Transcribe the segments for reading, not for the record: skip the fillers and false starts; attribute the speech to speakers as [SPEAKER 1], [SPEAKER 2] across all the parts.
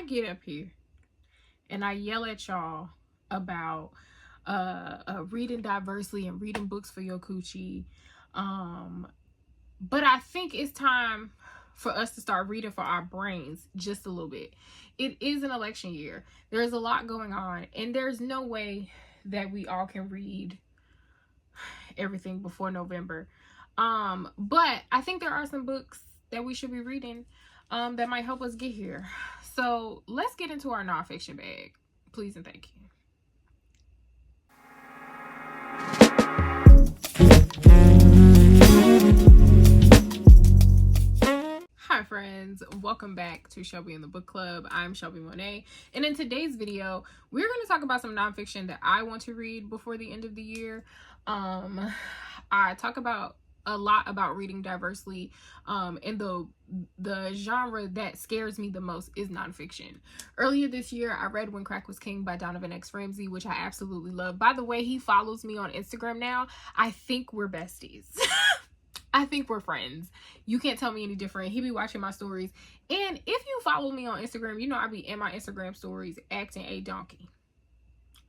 [SPEAKER 1] I get up here and I yell at y'all about reading diversely and reading books for your coochie, but I think it's time for us to start reading for our brains just a little bit. It is an election year. There's a lot going on, and there's no way that we all can read everything before November. But I think there are some books that we should be reading that might help us get here. So let's get into our nonfiction bag. Please and thank you. Hi friends, welcome back to Shelby and the Book Club. I'm Shelby Monet, and in today's video we're going to talk about some nonfiction that I want to read before the end of the year. I talk about a lot about reading diversely, and the genre that scares me the most is nonfiction. Earlier this year I read When Crack Was King by Donovan X. Ramsey, which I absolutely love. By the way, he follows me on Instagram now. I think we're besties. I think we're friends. You can't tell me any different. He be watching my stories. And if you follow me on Instagram, you know I be in my Instagram stories acting a donkey.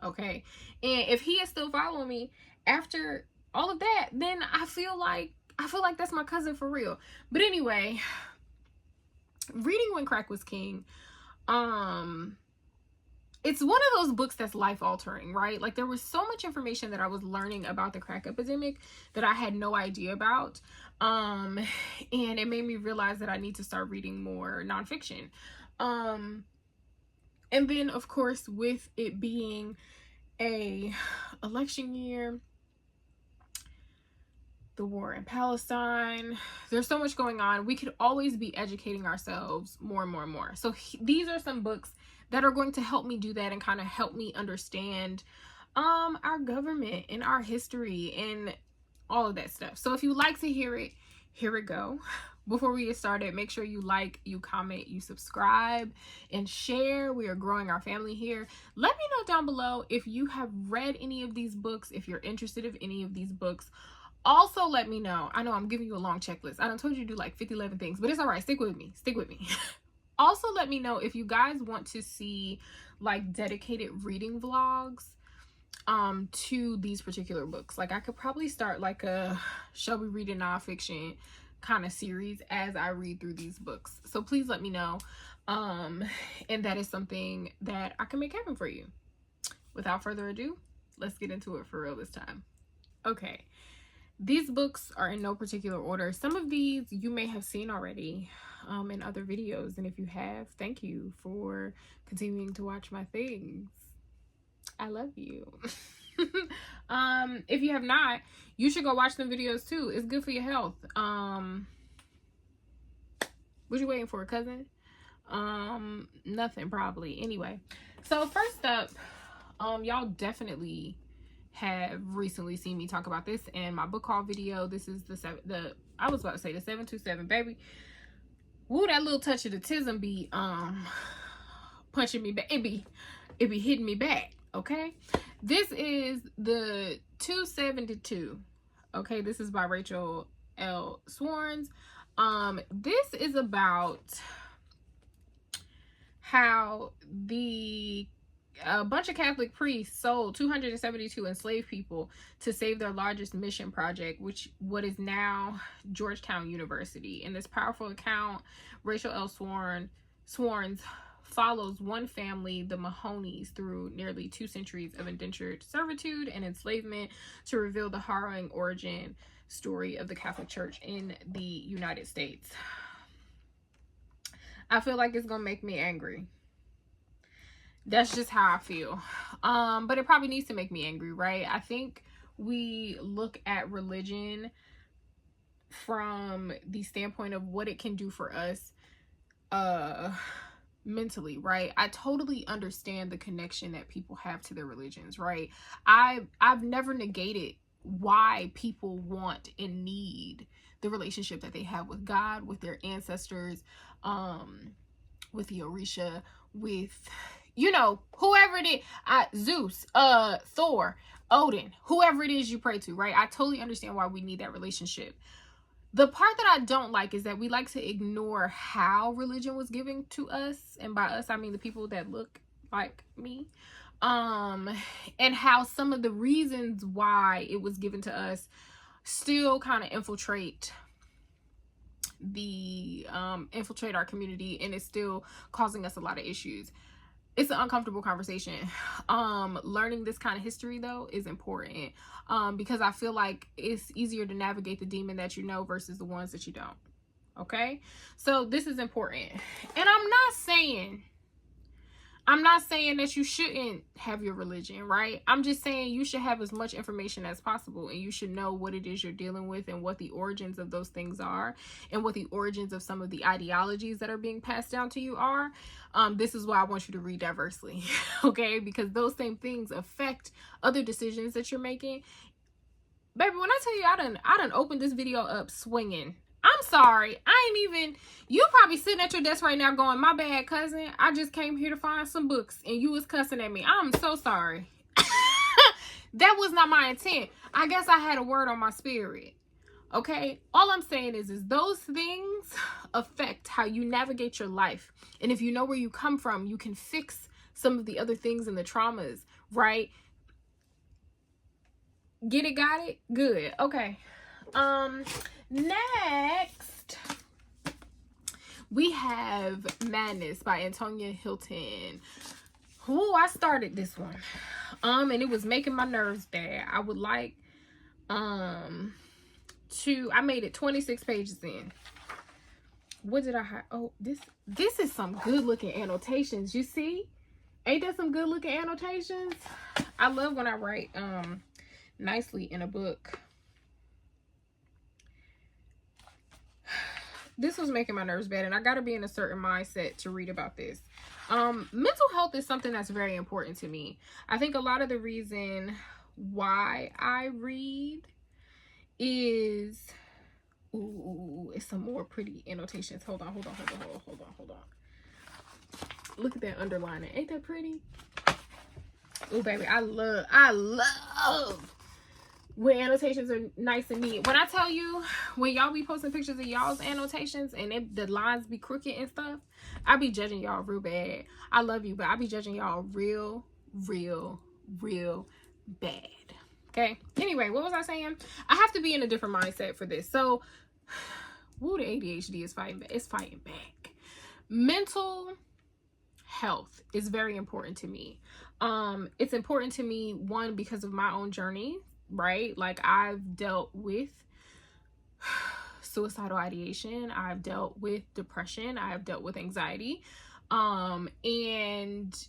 [SPEAKER 1] Okay? And if he is still following me after all of that, then I feel like that's my cousin for real. But anyway, reading When Crack Was King, it's one of those books that's life-altering, right? Like, there was so much information that I was learning about the crack epidemic that I had no idea about. And it made me realize that I need to start reading more nonfiction. And then, of course, with it being a election year, the war in Palestine, there's so much going on. We could always be educating ourselves more and more and more. So these are some books that are going to help me do that and kind of help me understand our government and our history and all of that stuff. So if you like to hear it, here we go. Before we get started, make sure you like, you comment, you subscribe, and share. We are growing our family here. Let me know down below if you have read any of these books, if you're interested in any of these books. Also, let me know. I know I'm giving you a long checklist. I done told you to do like 11 things, but it's all right. Stick with me. Stick with me. Also, let me know if you guys want to see like dedicated reading vlogs to these particular books. Like, I could probably start like a Shelby reading nonfiction kind of series as I read through these books. So please let me know. And that is something that I can make happen for you. Without further ado, let's get into it for real this time. Okay. These books are in no particular order. Some of these you may have seen already in other videos. And if you have, thank you for continuing to watch my things. I love you. If you have not, you should go watch them videos too. It's good for your health. What you waiting for, cousin? Nothing probably. Anyway, so first up, y'all definitely have recently seen me talk about this in my book haul video. This is I was about to say the 727, baby. Woo, that little touch of the tism be punching me back. It be hitting me back. Okay, this is the 272. Okay, this is by Rachel L. Swarns. This is about how a bunch of Catholic priests sold 272 enslaved people to save their largest mission project, what is now Georgetown University. In this powerful account, Rachel L. Swarns follows one family, the Mahoneys, through nearly 2 centuries of indentured servitude and enslavement to reveal the harrowing origin story of the Catholic Church in the United States. I feel like it's gonna make me angry. That's just how I feel. But it probably needs to make me angry, right? I think we look at religion from the standpoint of what it can do for us mentally, right? I totally understand the connection that people have to their religions, right? I've never negated why people want and need the relationship that they have with God, with their ancestors, with the Orisha, with, you know, whoever it is, Zeus, Thor, Odin, whoever it is you pray to, right? I totally understand why we need that relationship. The part that I don't like is that we like to ignore how religion was given to us, and by us I mean the people that look like me, and how some of the reasons why it was given to us still kind of infiltrate our community, and it's still causing us a lot of issues. It's an uncomfortable conversation. Learning this kind of history though is important, because I feel like it's easier to navigate the demon that you know versus the ones that you don't. Okay, so this is important, and I'm not saying that you shouldn't have your religion, right? I'm just saying you should have as much information as possible, and you should know what it is you're dealing with and what the origins of those things are, and what the origins of some of the ideologies that are being passed down to you are. This is why I want you to read diversely, okay? Because those same things affect other decisions that you're making. Baby, when I tell you I done opened this video up swinging. I'm sorry. You probably sitting at your desk right now going, my bad, cousin. I just came here to find some books and you was cussing at me. I'm so sorry. That was not my intent. I guess I had a word on my spirit. Okay? All I'm saying is those things affect how you navigate your life. And if you know where you come from, you can fix some of the other things and the traumas, right? Get it? Got it? Good. Okay. Next, we have Madness by Antonia Hilton. Ooh, I started this one. And it was making my nerves bad. I would like, I made it 26 pages in. What did I have? Oh, this is some good looking annotations. You see? Ain't that some good looking annotations? I love when I write, nicely in a book. This was making my nerves bad, and I got to be in a certain mindset to read about this. Mental health is something that's very important to me. I think a lot of the reason why I read is, ooh, it's some more pretty annotations. Hold on. Look at that underlining. Ain't that pretty? Oh, baby, I love when annotations are nice and neat. When I tell you, when y'all be posting pictures of y'all's annotations and the lines be crooked and stuff, I be judging y'all real bad. I love you, but I be judging y'all real bad. Okay? Anyway, what was I saying? I have to be in a different mindset for this. So, woo, the ADHD is fighting back. It's fighting back. Mental health is very important to me. It's important to me, one, because of my own journey, right? Like, I've dealt with suicidal ideation, I've dealt with depression, I've dealt with anxiety, and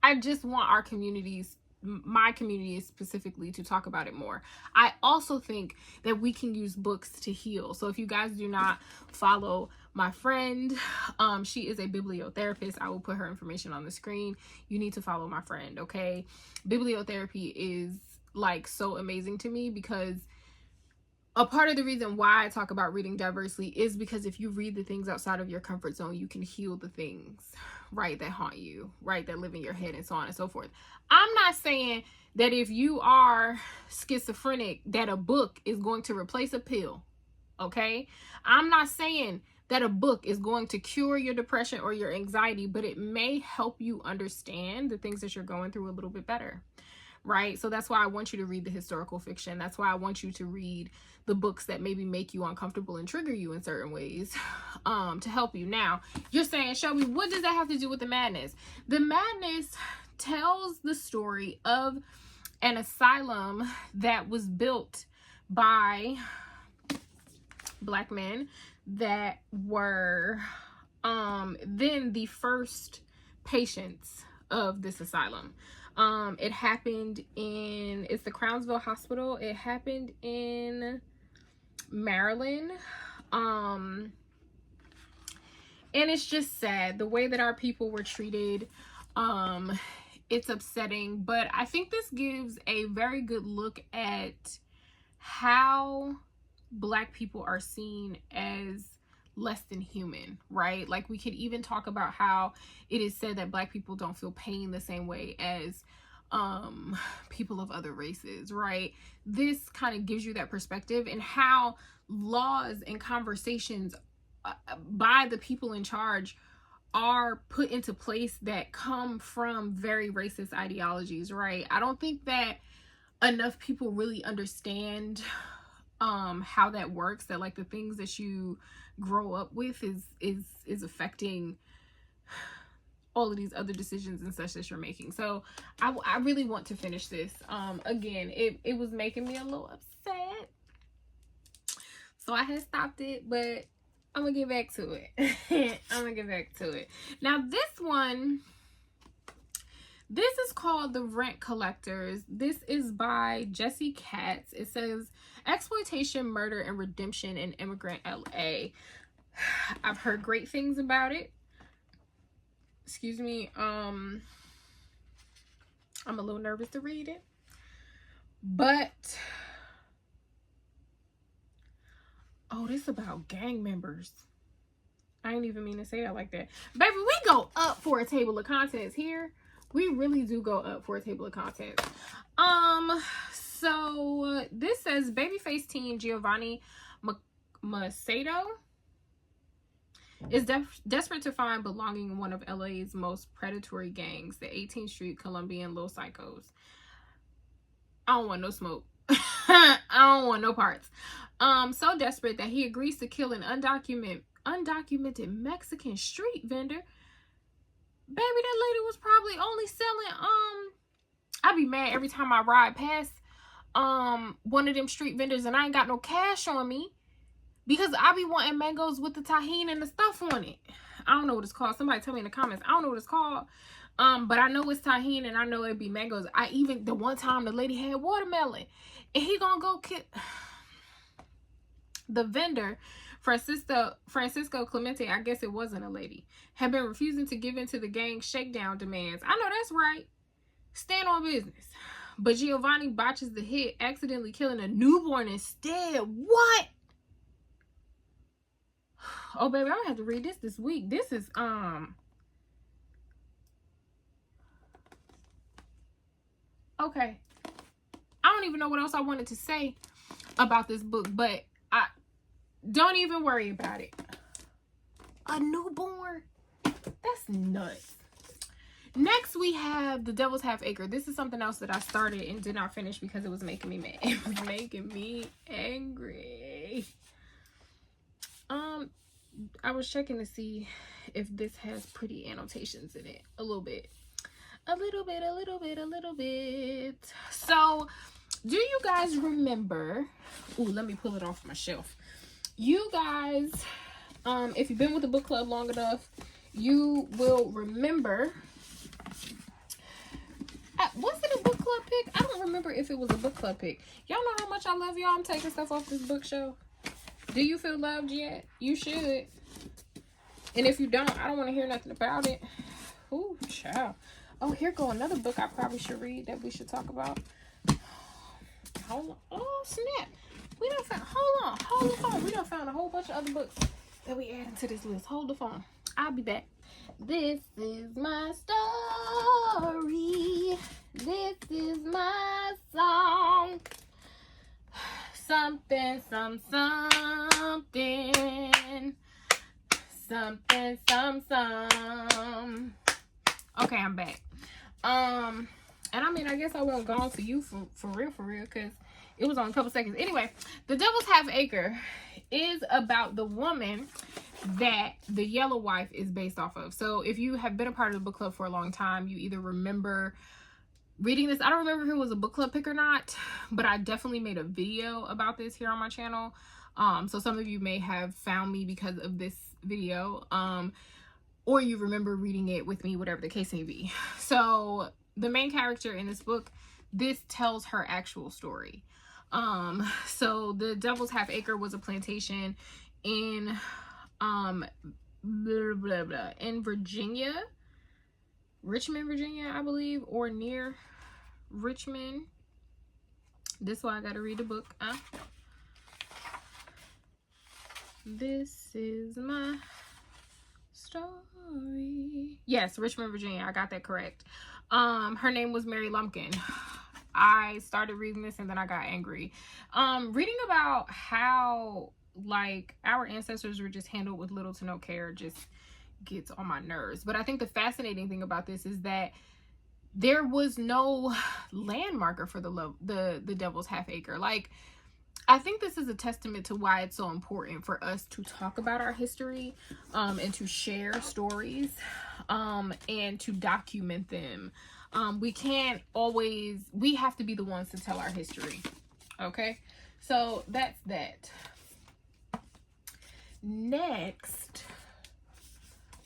[SPEAKER 1] I just want our communities, my community specifically, to talk about it more. I also think that we can use books to heal. So if you guys do not follow my friend, she is a bibliotherapist. I will put her information on the screen. You need to follow my friend, okay? Bibliotherapy is like so amazing to me, because a part of the reason why I talk about reading diversely is because if you read the things outside of your comfort zone, you can heal the things, right, that haunt you, right, that live in your head, and so on and so forth. I'm not saying that if you are schizophrenic that a book is going to replace a pill, okay? I'm not saying that a book is going to cure your depression or your anxiety, but it may help you understand the things that you're going through a little bit better, right? So that's why I want you to read the historical fiction. That's why I want you to read the books that maybe make you uncomfortable and trigger you in certain ways, to help you. Now, you're saying, Shelby, what does that have to do with the madness? The madness tells the story of an asylum that was built by Black men that were then the first patients of this asylum. It happened in, it's the Crownsville Hospital. It happened in Maryland. And it's just sad the way that our people were treated. It's upsetting, but I think this gives a very good look at how Black people are seen as less than human, right? Like, we could even talk about how it is said that Black people don't feel pain the same way as people of other races, right? This kind of gives you that perspective, and how laws and conversations by the people in charge are put into place that come from very racist ideologies, right? I don't think that enough people really understand how that works, that like the things that you grow up with is affecting all of these other decisions and such that you're making. So I really want to finish this. Again, it was making me a little upset, so I had stopped it, but I'm gonna get back to it. I'm gonna get back to it. Now this one, this is called The Rent Collectors. This is by Jesse Katz. It says exploitation, murder, and redemption in immigrant LA. I've heard great things about it. Excuse me. I'm a little nervous to read it, but oh, this is about gang members. I didn't even mean to say that like that. Baby, we go up for a table of contents here. We really do go up for a table of contents. So this says babyface teen Giovanni Macedo is desperate to find belonging in one of LA's most predatory gangs, the 18th Street Colombian Little Psychos. I don't want no smoke. I don't want no parts. So desperate that he agrees to kill an undocumented Mexican street vendor. Baby, that lady was probably only selling, I be mad every time I ride past one of them street vendors and I ain't got no cash on me, because I be wanting mangoes with the tahini and the stuff on it. I don't know what it's called. Somebody tell me in the comments. I don't know what it's called. But I know it's tahini and I know it'd be mangoes. The one time the lady had watermelon, and he gonna go kill the vendor. Francisco Clemente, I guess it wasn't a lady, had been refusing to give in to the gang's shakedown demands. I know that's right. Stand on business. But Giovanni botches the hit, accidentally killing a newborn instead. What? Oh, baby, I had to read this week. This is, okay. I don't even know what else I wanted to say about this book, but don't even worry about it. A newborn? That's nuts. Next, we have The Devil's Half Acre. This is something else that I started and did not finish because it was making me mad. It was making me angry. I was checking to see if this has pretty annotations in it. A little bit. A little bit. So, do you guys remember? Ooh, let me pull it off my shelf. You guys, if you've been with the book club long enough, you will remember. Was it a book club pick? I don't remember if it was a book club pick. Y'all know how much I love y'all. I'm taking stuff off this bookshelf. Do you feel loved yet? You should. And if you don't, I don't want to hear nothing about it. Ooh, child. Oh, here go another book I probably should read that we should talk about. Hold on. Oh, snap. We done found, hold the phone. We done found a whole bunch of other books that we added to this list. Hold the phone. I'll be back. This is my story. This is my song. Something, some. Okay, I'm back. And I mean, I guess I won't go on to you for real, because it was on a couple seconds. Anyway, The Devil's Half Acre is about the woman that The Yellow Wife is based off of. So if you have been a part of the book club for a long time, you either remember reading this. I don't remember if it was a book club pick or not, but I definitely made a video about this here on my channel. So some of you may have found me because of this video, or you remember reading it with me, whatever the case may be. So the main character in this book, this tells her actual story. So The Devil's Half Acre was a plantation in in Virginia, Richmond, Virginia, I believe, or near Richmond. This is why I gotta read the book. This is my story. Yes, Richmond, Virginia. I got that correct. Her name was Mary Lumpkin. I started reading this and then I got angry. Reading about how like our ancestors were just handled with little to no care just gets on my nerves. But I think the fascinating thing about this is that there was no landmarker for the Devil's Half Acre. Like, I think this is a testament to why it's so important for us to talk about our history, and to share stories, and to document them. We can't always, we have to be the ones to tell our history. Okay, so that's that. Next,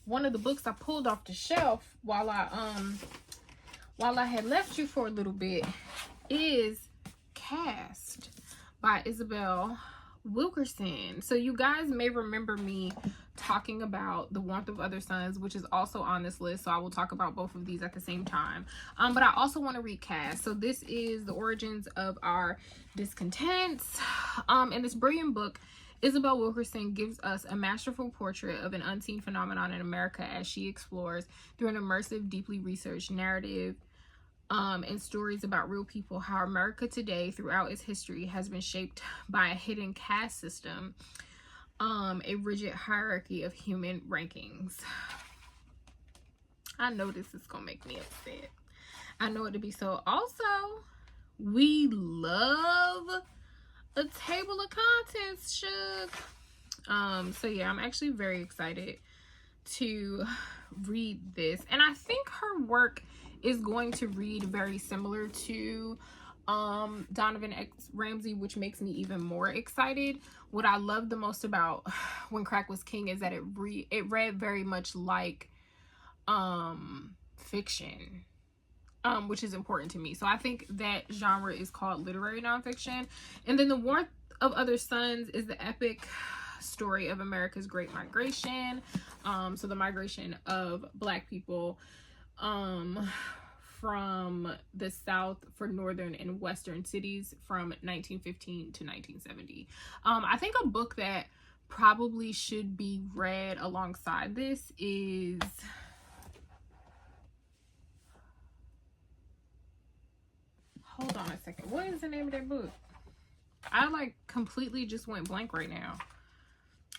[SPEAKER 1] one of the books I pulled off the shelf while I had left you for a little bit is Cast by Isabel Wilkerson. So you guys may remember me talking about The Warmth of Other Suns, which is also on this list, so I will talk about both of these at the same time. But I also want to read Cast. So this is the origins of our discontents. In this brilliant book, Isabel Wilkerson gives us a masterful portrait of an unseen phenomenon in America as she explores through an immersive, deeply researched narrative and stories about real people how America today, throughout its history, has been shaped by a hidden caste system, a rigid hierarchy of human rankings. I know this is gonna make me upset. I know it to be so. Also, we love a table of contents, Shug. So yeah, I'm actually very excited to read this, and I think her work is going to read very similar to Donovan X. Ramsey, which makes me even more excited. What I love the most about When Crack Was King is that it read very much like fiction, which is important to me. So I think that genre is called literary nonfiction. And then The Warmth of Other Suns is the epic story of America's Great Migration. So the migration of Black people from the South for northern and western cities from 1915 to 1970. I think a book that probably should be read alongside this is hold on a second. What is the name of that book? I like completely just went blank right now.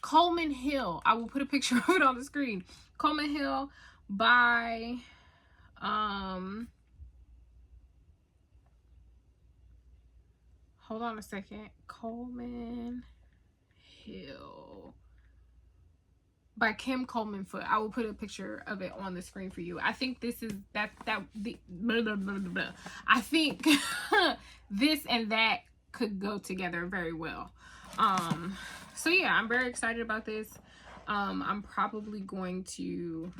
[SPEAKER 1] Coleman Hill. I will put a picture of it on the screen. Coleman Hill by hold on a second. Coleman Hill by Kim Coleman Foote. I will put a picture of it on the screen for you. I think this is the blah, blah, blah, blah, blah. I think this and that could go together very well. So yeah, I'm very excited about this. I'm probably going to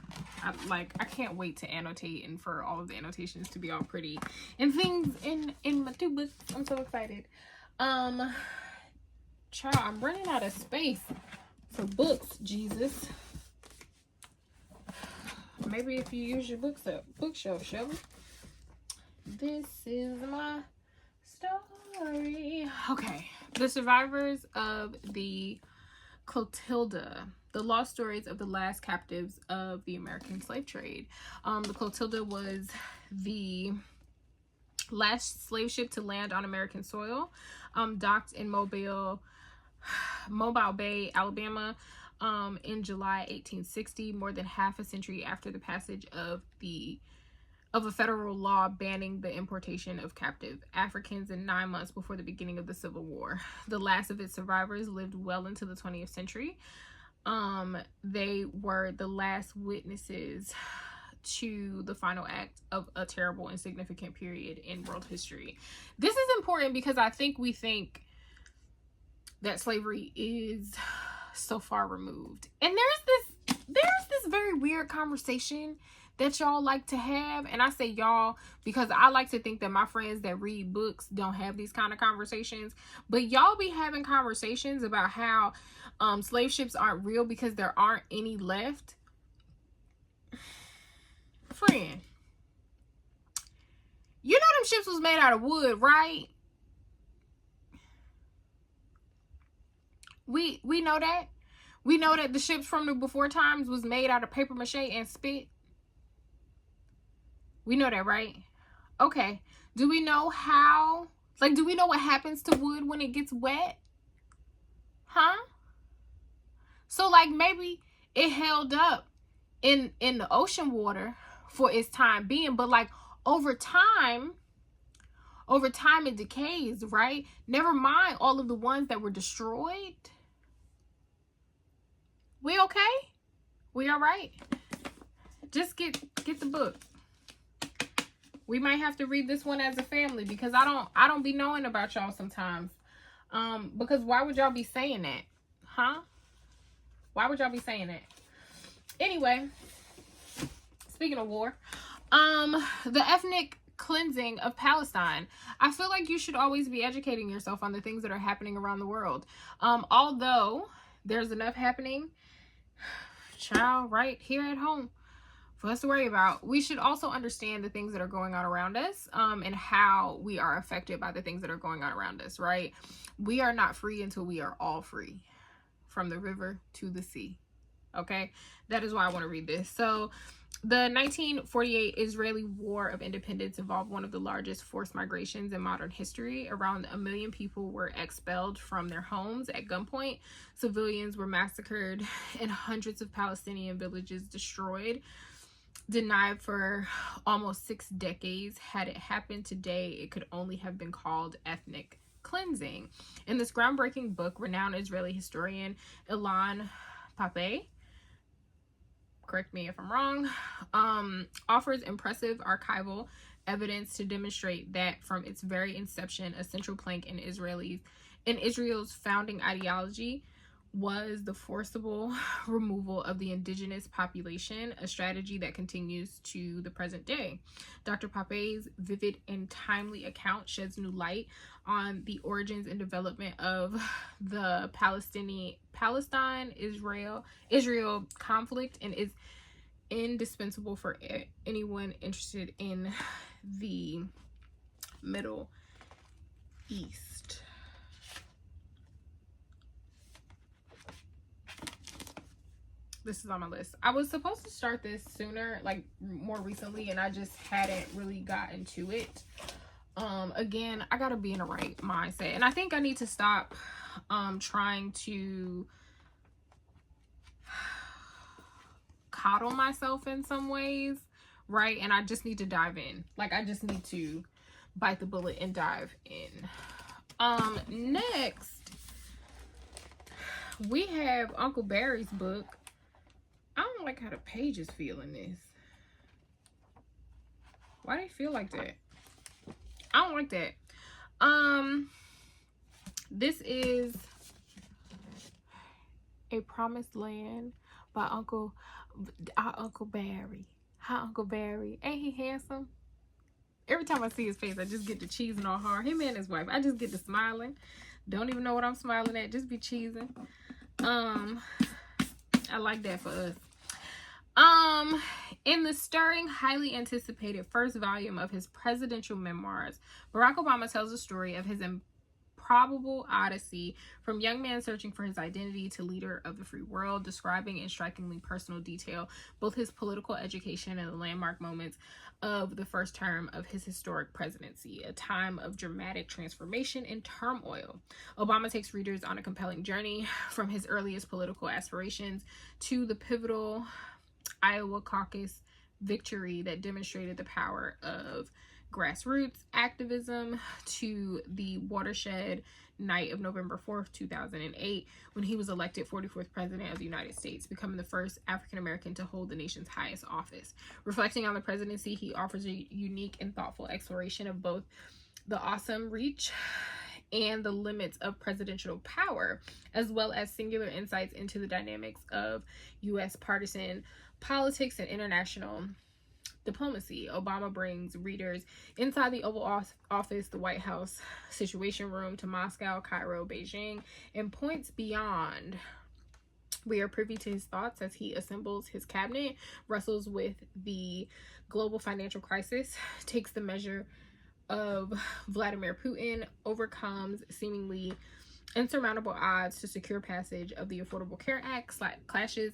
[SPEAKER 1] I can't wait to annotate and for all of the annotations to be all pretty and things in my two books. I'm so excited. Child, I'm running out of space for books, Jesus. Maybe if you use your bookshelf, shall we? This is my story. Okay. The survivors of the Clotilda, the lost stories of the last captives of the American slave trade. The Clotilda was the last slave ship to land on American soil, docked in Mobile Bay, Alabama, in July 1860, more than half a century after the passage of a federal law banning the importation of captive Africans and 9 months before the beginning of the Civil War. The last of its survivors lived well into the 20th century. They were the last witnesses to the final act of a terrible and significant period in world history. This is important because I think we think that slavery is so far removed. And there's this very weird conversation that y'all like to have, and I say y'all because I like to think that my friends that read books don't have these kind of conversations, but y'all be having conversations about how slave ships aren't real because there aren't any left. Friend, you know them ships was made out of wood, right? We know that. We know that the ships from the before times was made out of paper mache and spit. We know that, right? Okay. Do we know how, like, do we know what happens to wood when it gets wet? Huh? So, like, maybe it held up in the ocean water for its time being, but like over time it decays, right? Never mind all of the ones that were destroyed. We okay? We all right? Just get the book. We might have to read this one as a family, because I don't be knowing about y'all sometimes. Because why would y'all be saying that? Huh? Why would y'all be saying that? Anyway, speaking of war, the ethnic cleansing of Palestine. I feel like you should always be educating yourself on the things that are happening around the world. Although there's enough happening, child, right here at home for us to worry about. We should also understand the things that are going on around us, and how we are affected by the things that are going on around us, right? We are not free until we are all free, from the river to the sea. Okay, that is why I want to read this. So the 1948 Israeli War of Independence involved one of the largest forced migrations in modern history. Around 1 million people were expelled from their homes at gunpoint. Civilians were massacred and hundreds of Palestinian villages destroyed. Denied for almost 6 decades. Had it happened today, it could only have been called ethnic cleansing. In this groundbreaking book, renowned Israeli historian Ilan Pappé, correct me if I'm wrong, offers impressive archival evidence to demonstrate that from its very inception, a central plank in Israel's founding ideology was the forcible removal of the indigenous population, a strategy that continues to the present day. Dr. Pape's vivid and timely account sheds new light on the origins and development of the Palestine-Israel conflict, and is indispensable for anyone interested in the Middle East. This is on my list. I was supposed to start this sooner, like more recently, and I just hadn't really gotten to it. Again, I gotta be in the right mindset, and I think I need to stop trying to coddle myself in some ways, right? And I just need to dive in. Like, I just need to bite the bullet and dive in. Next we have Uncle Barry's book. I don't like how the pages feel in this. Why do they feel like that? I don't like that. This is A Promised Land by Uncle Barry. Hi, Uncle Barry. Ain't he handsome? Every time I see his face, I just get to cheesing all hard. Him and his wife, I just get to smiling. Don't even know what I'm smiling at. Just be cheesing. I like that for us. In the stirring, highly anticipated first volume of his presidential memoirs, Barack Obama tells the story of his improbable odyssey from young man searching for his identity to leader of the free world, describing in strikingly personal detail both his political education and the landmark moments of the first term of his historic presidency, a time of dramatic transformation and turmoil. Obama takes readers on a compelling journey from his earliest political aspirations to the pivotal Iowa caucus victory that demonstrated the power of grassroots activism, to the watershed night of November 4th, 2008, when he was elected 44th president of the United States, becoming the first African American to hold the nation's highest office. Reflecting on the presidency, he offers a unique and thoughtful exploration of both the awesome reach and the limits of presidential power, as well as singular insights into the dynamics of U.S. partisan politics and international diplomacy. Obama brings readers inside the Oval Office, the White House, Situation Room, to Moscow, Cairo, Beijing, and points beyond. We are privy to his thoughts as he assembles his cabinet, wrestles with the global financial crisis, takes the measure of Vladimir Putin, overcomes seemingly Insurmountable odds to secure passage of the Affordable Care Act, clashes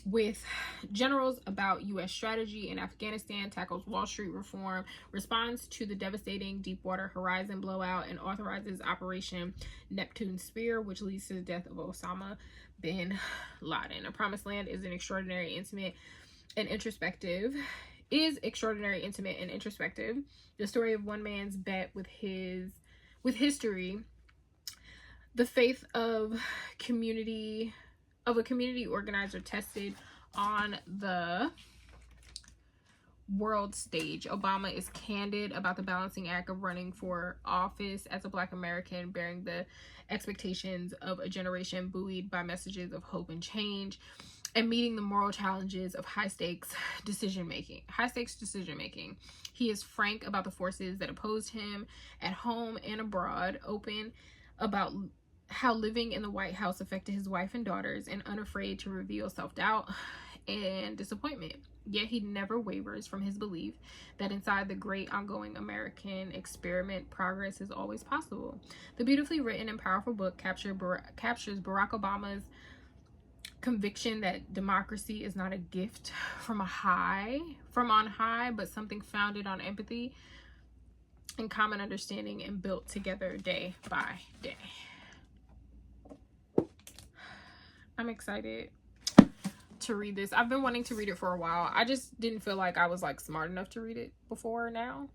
[SPEAKER 1] with generals about U.S. strategy in Afghanistan, tackles Wall Street reform, responds to the devastating Deepwater Horizon blowout, and authorizes Operation Neptune Spear, which leads to the death of Osama bin Laden. A Promised Land is extraordinary, intimate, and introspective. The story of one man's bet with history, the faith of a community organizer tested on the world stage. Obama is candid about the balancing act of running for office as a Black American, bearing the expectations of a generation buoyed by messages of hope and change, and meeting the moral challenges of high-stakes decision making. He is frank about the forces that opposed him at home and abroad, open about how living in the White House affected his wife and daughters, and unafraid to reveal self-doubt and disappointment. Yet he never wavers from his belief that inside the great ongoing American experiment, progress is always possible. The beautifully written and powerful book captures Barack Obama's conviction that democracy is not a gift from on high, but something founded on empathy and common understanding and built together day by day. I'm excited to read this. I've been wanting to read it for a while. I just didn't feel like I was like smart enough to read it before now.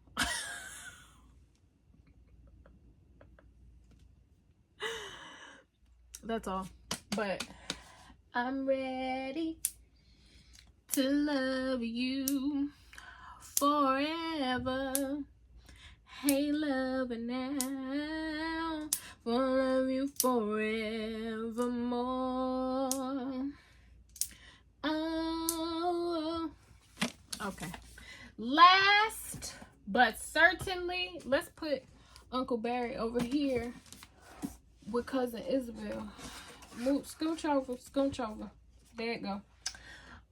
[SPEAKER 1] That's all. But I'm ready to love you forever. Hey, lover, now for love you forevermore. Oh, okay. Last but certainly, let's put Uncle Barry over here with Cousin Isabel. Move, scooch over. There it go.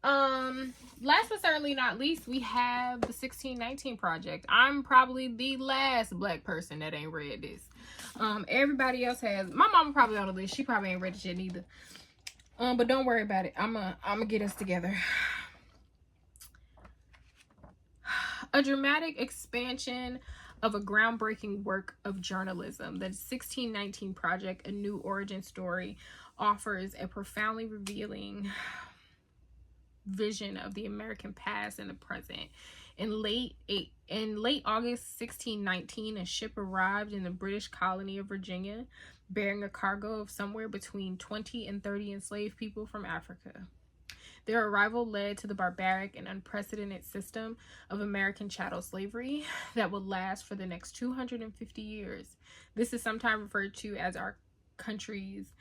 [SPEAKER 1] Last but certainly not least, we have the 1619 Project. I'm probably the last Black person that ain't read this. Everybody else has. My mama probably on the list. She probably ain't read it yet neither. But don't worry about it. I'ma get us together. A dramatic expansion of a groundbreaking work of journalism. The 1619 Project, a new origin story, offers a profoundly revealing vision of the American past and the present. In late August 1619, a ship arrived in the British colony of Virginia, bearing a cargo of somewhere between 20 and 30 enslaved people from Africa. Their arrival led to the barbaric and unprecedented system of American chattel slavery that would last for the next 250 years. This is sometimes referred to as our country's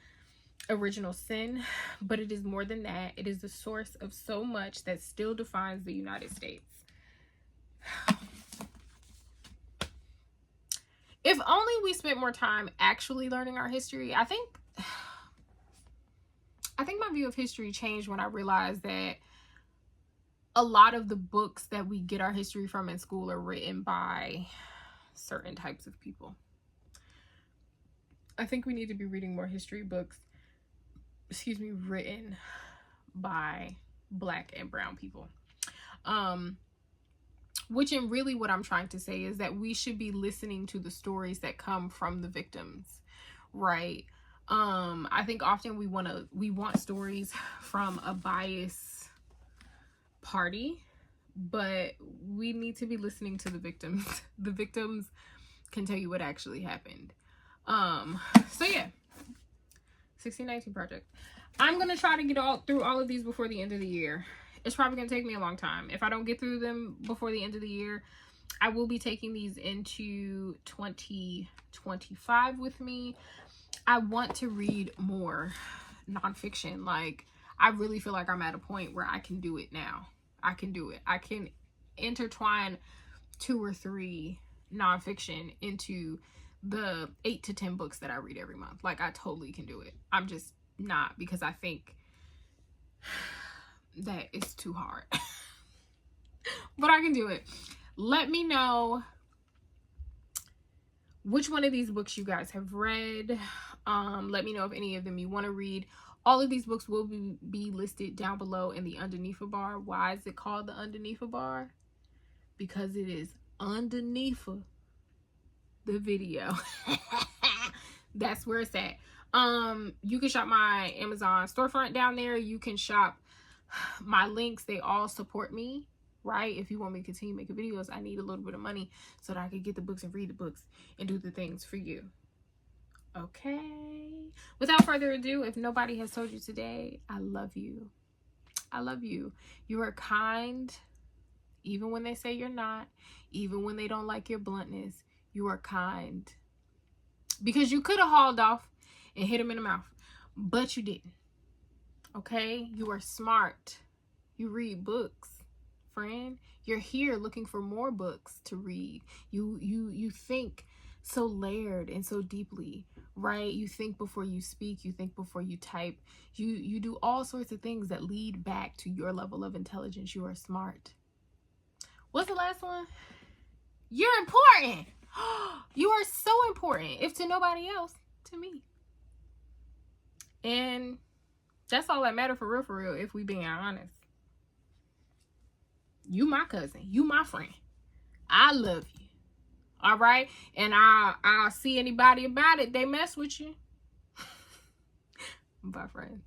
[SPEAKER 1] original sin, but it is more than that. It is the source of so much that still defines the United States. If only we spent more time actually learning our history. I think my view of history changed when I realized that a lot of the books that we get our history from in school are written by certain types of people. I think we need to be reading more history books, written by Black and brown people. Which, and really what I'm trying to say is that we should be listening to the stories that come from the victims, right? I think often we want stories from a biased party, but we need to be listening to the victims. The victims can tell you what actually happened. So yeah, 1619 Project. I'm gonna try to get through all of these before the end of the year. It's probably gonna take me a long time. If I don't get through them before the end of the year, I will be taking these into 2025 with me. I want to read more nonfiction. Like, I really feel like I'm at a point where I can do it now. I can do it. I can intertwine 2 or 3 nonfiction into the 8 to 10 books that I read every month. Like, I totally can do it. I'm just not, because I think that it's too hard. But I can do it. Let me know which one of these books you guys have read. Let me know if any of them you want to read. All of these books will be listed down below in the underneath a bar. Why is it called the underneath a bar? Because it is underneath the video. That's where it's at. You can shop my Amazon storefront down there. You can shop my links. They all support me, right? If you want me to continue making videos, I need a little bit of money so that I can get the books and read the books and do the things for you. Okay. Without further ado, if nobody has told you today, I love you. I love you. You are kind, even when they say you're not, even when they don't like your bluntness. You are kind. Because you could have hauled off and hit him in the mouth, but you didn't. Okay? You are smart. You read books, friend. You're here looking for more books to read. You think so layered and so deeply, right? You think before you speak. You think before you type. You do all sorts of things that lead back to your level of intelligence. You are smart. What's the last one? You're important. You are so important, if to nobody else, to me. And that's all that matters for real, if we being honest. You my cousin. You my friend. I love you. All right? And I'll see anybody about it. They mess with you. Bye, friend.